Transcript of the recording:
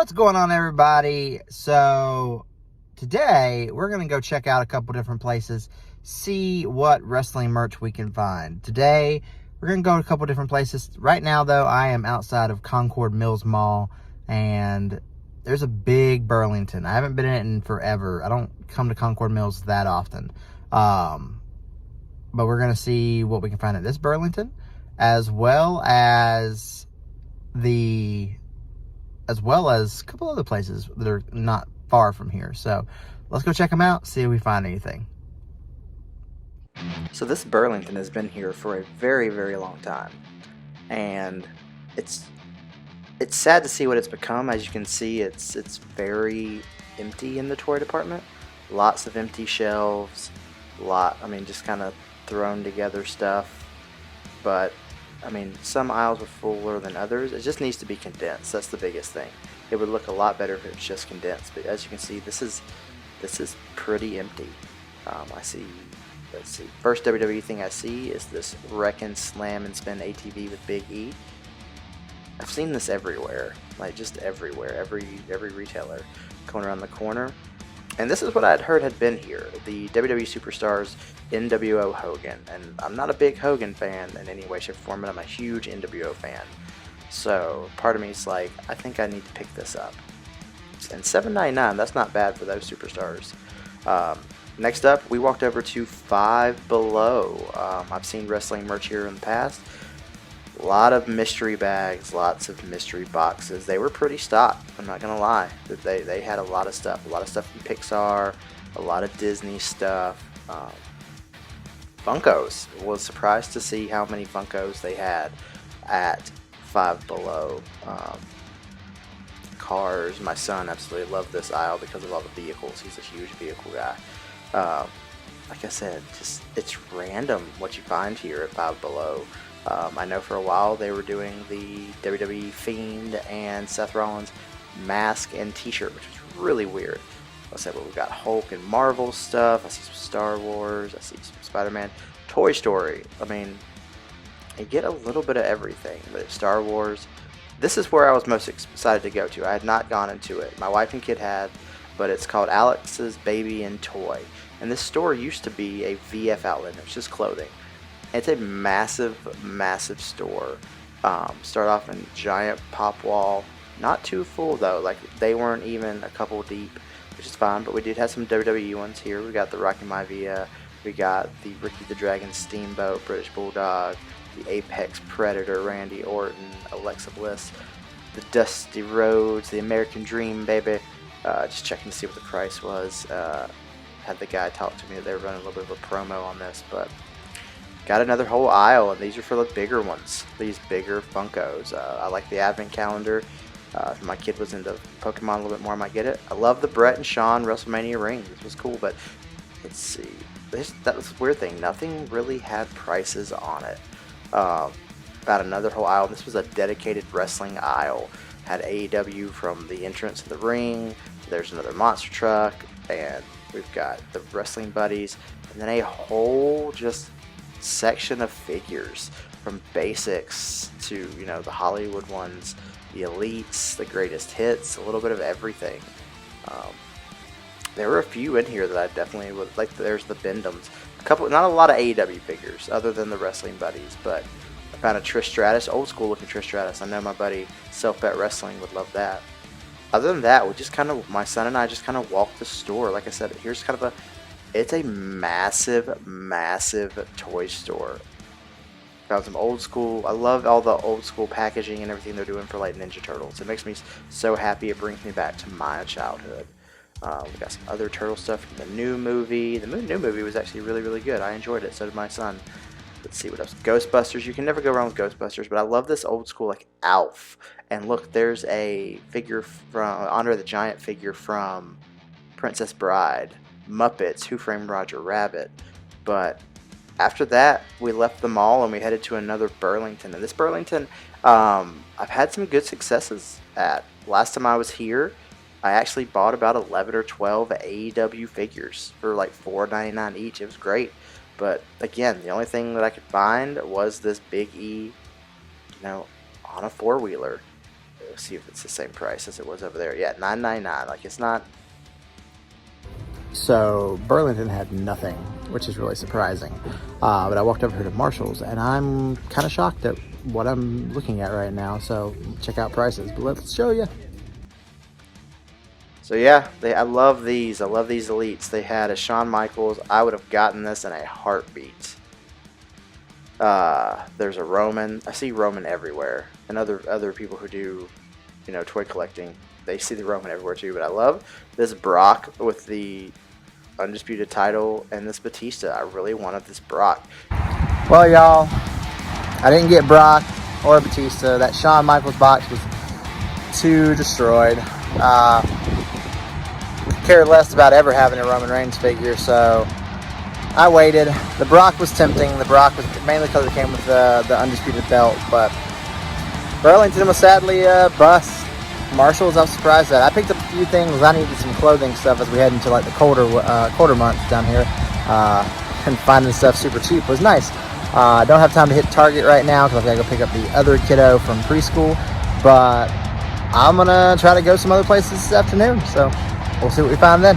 What's going on, everybody? So today we're going to go check out a couple different places, see what wrestling merch we can find. Today we're going to go to a couple different places. Right now, though, I am outside of Concord Mills Mall, and there's a big Burlington. I haven't been in it in forever. I don't come to Concord Mills that often. But we're going to see what we can find at this Burlington, as well as a couple other places that are not far from here. So let's go check them out, see if we find anything. So this Burlington has been here for a very, very long time, and it's sad to see what it's become. As you can see, it's very empty in the toy department. Lots of empty shelves, just kind of thrown together stuff. But some aisles are fuller than others. It just needs to be condensed. That's the biggest thing. It would look a lot better if it was just condensed. But as you can see, this is pretty empty. Let's see. First WWE thing I see is this Wreck-'n Slam and Spin ATV with Big E. I've seen this everywhere, like just everywhere, every retailer coming around the corner. And this is what I'd heard had been here, the WWE Superstars NWO Hogan. And I'm not a big Hogan fan in any way, shape, or form, but I'm a huge NWO fan. So part of me is like, I think I need to pick this up. And $7.99, that's not bad for those Superstars. Next up, we walked over to Five Below. I've seen wrestling merch here in the past. A lot of mystery bags, lots of mystery boxes. They were pretty stocked, I'm not gonna lie. They had a lot of stuff from Pixar, a lot of Disney stuff. Funkos. Was surprised to see how many Funkos they had at Five Below. Cars. My son absolutely loved this aisle because of all the vehicles. He's a huge vehicle guy. Like I said, it's random what you find here at Five Below. I know for a while they were doing the WWE Fiend and Seth Rollins mask and t-shirt, which was really weird. I said, well, we've got Hulk and Marvel stuff. I see some Star Wars. I see some Spider-Man. Toy Story. You get a little bit of everything, but Star Wars. This is where I was most excited to go to. I had not gone into it. My wife and kid had, but it's called Alex's Baby and Toy. And this store used to be a VF outlet. It was just clothing. It's a massive, massive store. Start off in giant pop wall. Not too full though. Like they weren't even a couple deep, which is fine. But we did have some WWE ones here. We got the Rocky Maivia. We got the Ricky the Dragon Steamboat, British Bulldog, the Apex Predator, Randy Orton, Alexa Bliss, the Dusty Rhodes, the American Dream, baby. Just checking to see what the price was. Had the guy talk to me that they were running a little bit of a promo on this, but got another whole aisle, and these are for the bigger ones, these bigger Funkos. I like the advent calendar. If my kid was into Pokemon a little bit more, I might get it. I love the Brett and Shawn WrestleMania ring. This was cool, but let's see. That was a weird thing. Nothing really had prices on it. About another whole aisle. This was a dedicated wrestling aisle. Had AEW from the entrance of the ring. There's another monster truck, and we've got the Wrestling Buddies, and then a whole just section of figures from basics to the Hollywood ones, the elites, the greatest hits, a little bit of everything. There were a few in here that I definitely would like. There's the Bendhams, not a lot of AEW figures other than the Wrestling Buddies, but I found a Trish Stratus, old school looking Trish Stratus. I know my buddy Self Bet Wrestling would love that. Other than that, my son and I just kind of walked the store. Like I said, here's kind of it's a massive, massive toy store. Found some old school. I love all the old school packaging and everything they're doing for like Ninja Turtles. It makes me so happy. It brings me back to my childhood. We got some other turtle stuff from the new movie. The new movie was actually really, really good. I enjoyed it. So did my son. Let's see what else. Ghostbusters. You can never go wrong with Ghostbusters, but I love this old school like Alf. And look, there's a figure from Andre the Giant figure from Princess Bride. Muppets, Who Framed Roger Rabbit. But after that, we left the mall and we headed to another Burlington. And this Burlington, I've had some good successes at. Last time I was here, I actually bought about 11 or 12 AEW figures for like $4.99 each. It was great. But again, the only thing that I could find was this Big E, on a four-wheeler. Let's see if it's the same price as it was over there. Yeah, $9.99. Like, it's not. So Burlington had nothing, which is really surprising. But I walked over here to Marshall's, and I'm kind of shocked at what I'm looking at right now. So check out prices, but let's show you. So yeah, I love these. I love these Elites. They had a Shawn Michaels. I would have gotten this in a heartbeat. There's a Roman. I see Roman everywhere, and other people who do, toy collecting, they see the Roman everywhere too. But I love this Brock with the Undisputed title and this Batista. I really wanted this Brock. Well, y'all, I didn't get Brock or Batista. That Shawn Michaels box was too destroyed. Cared less about ever having a Roman Reigns figure, so I waited. The Brock was tempting. The Brock was mainly because it came with the Undisputed belt, but Burlington was sadly bust. Marshall's, I was surprised at. I picked up a few things. I needed some clothing stuff as we head into like the colder months down here, and finding stuff super cheap was nice. I don't have time to hit Target right now because I've got to go pick up the other kiddo from preschool, but I'm gonna try to go some other places this afternoon, so we'll see what we find then.